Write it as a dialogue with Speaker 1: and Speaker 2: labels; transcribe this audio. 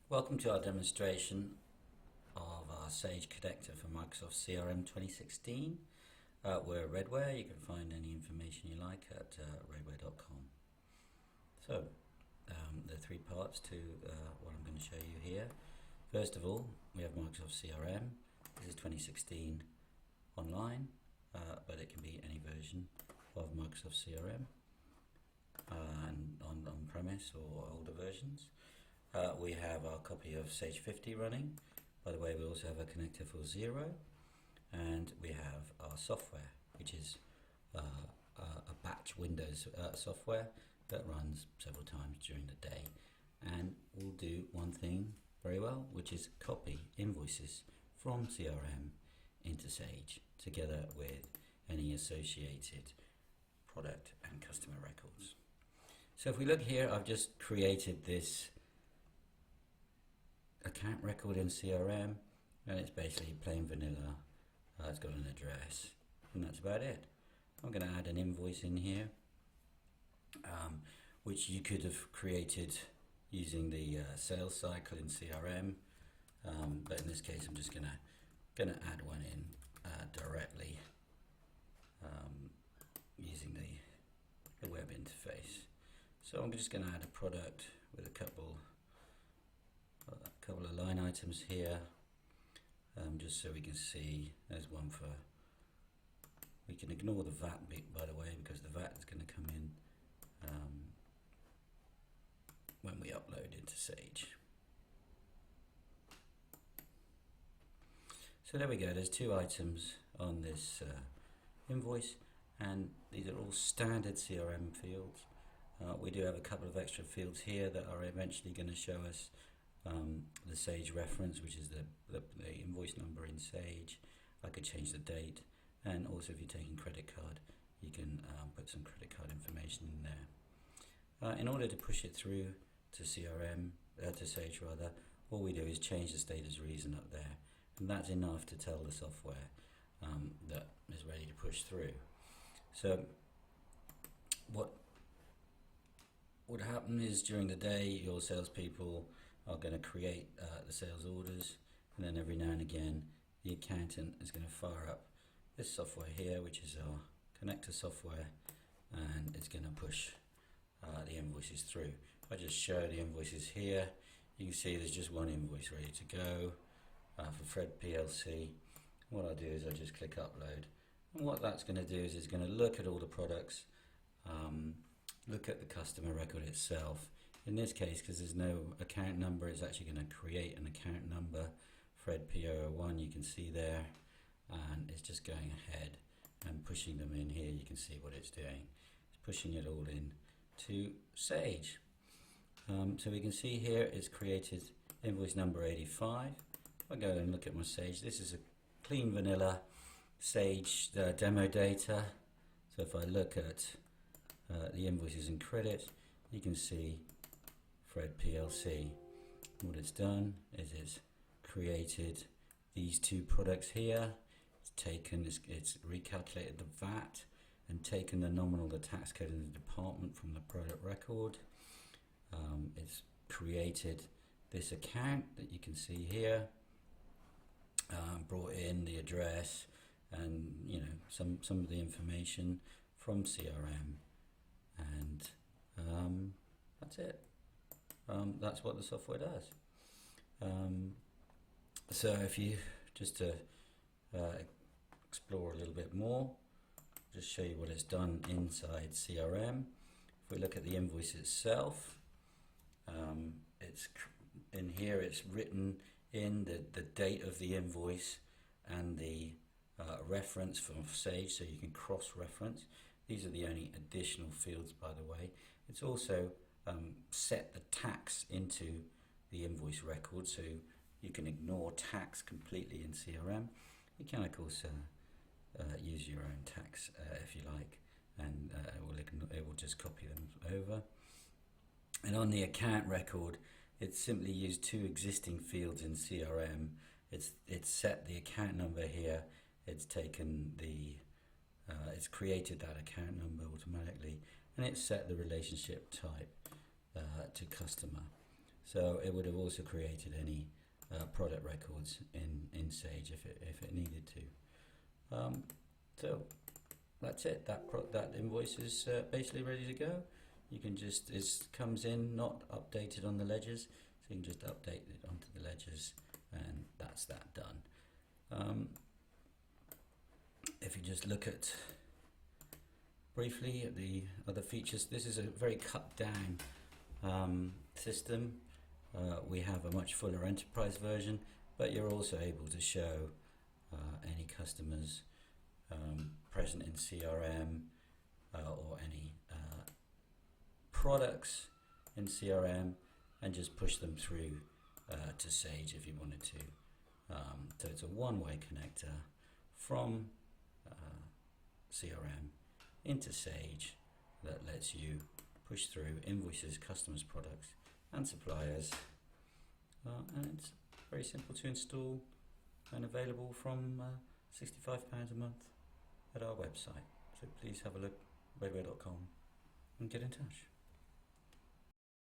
Speaker 1: Welcome to our demonstration of our Sage connector for Microsoft CRM 2016. We're Redware. You can find any information you like at redware.com. So, there are three parts to what I'm going to show you here. First of all, we have Microsoft CRM. This is 2016 online, but it can be any version of Microsoft CRM and on-premise or older versions. We have our copy of Sage 50 running. By the way, we also have a connector for Zero, and we have our software, which is a batch Windows software that runs several times during the day, and will do one thing very well, which is copy invoices from CRM into Sage, together with any associated product and customer records. So if we look here, I've just created this account record in CRM, and it's basically plain vanilla. It's got an address, and that's about it. I'm going to add an invoice in here, which you could have created using the sales cycle in CRM, but in this case I'm just going to add one in directly using the web interface. So I'm just going to add a product with a couple of line items here, just so we can see. There's one for, we can ignore the VAT bit, by the way, because the VAT is going to come in when we upload into Sage. So there we go, there's two items on this invoice, and these are all standard CRM fields. We do have a couple of extra fields here that are eventually going to show us the Sage reference, which is the invoice number in Sage. I could change the date, and also if you're taking credit card, you can put some credit card information in there. In order to push it through to CRM, to Sage rather, all we do is change the status reason up there, and that's enough to tell the software that is ready to push through. So what would happen is during the day your salespeople are going to create the sales orders, and then every now and again the accountant is going to fire up this software here, which is our connector software, and it's going to push the invoices through. If I just show the invoices here, you can see there's just one invoice ready to go for Fred PLC. What I'll do is I'll just click upload, and what that's going to do is it's going to look at all the products, look at the customer record itself. In this case, because there's no account number, it's actually going to create an account number, Fred P001, you can see there, and it's just going ahead and pushing them in here. You can see what it's doing. It's pushing it all in to Sage. So we can see here it's created invoice number 85. If I go and look at my Sage, this is a clean vanilla Sage demo data. So if I look at the invoices and credit, you can see Fred PLC. What it's done is it's created these two products here. It's taken, it's recalculated the VAT and taken the nominal, the tax code and the department from the product record. It's created this account that you can see here, brought in the address and some of the information from CRM, and that's it. That's what the software does. So if you just to explore a little bit more, just show you what it's done inside CRM. If we look at the invoice itself, it's in here. It's written in the date of the invoice and the reference from Sage, so you can cross-reference. These are the only additional fields, by the way. It's also set the tax into the invoice record, so you can ignore tax completely in CRM. You can of course use your own tax if you like, and it will just copy them over. And on the account record, it's simply used two existing fields in CRM. It's set the account number here. It's taken the it's created that account number automatically, and it's set the relationship type to customer. So it would have also created any product records in Sage if it needed to. So that's it. That invoice is basically ready to go. You can just, it comes in not updated on the ledgers, so you can just update it onto the ledgers, and that's that done. If you just look at briefly at the other features, this is a very cut down system. We have a much fuller enterprise version, but you're also able to show any customers present in CRM or any products in CRM, and just push them through to Sage if you wanted to. So it's a one-way connector from CRM into Sage that lets you push through invoices, customers, products and suppliers, and it's very simple to install and available from £65 a month at our website. So please have a look, redware.com, and get in touch.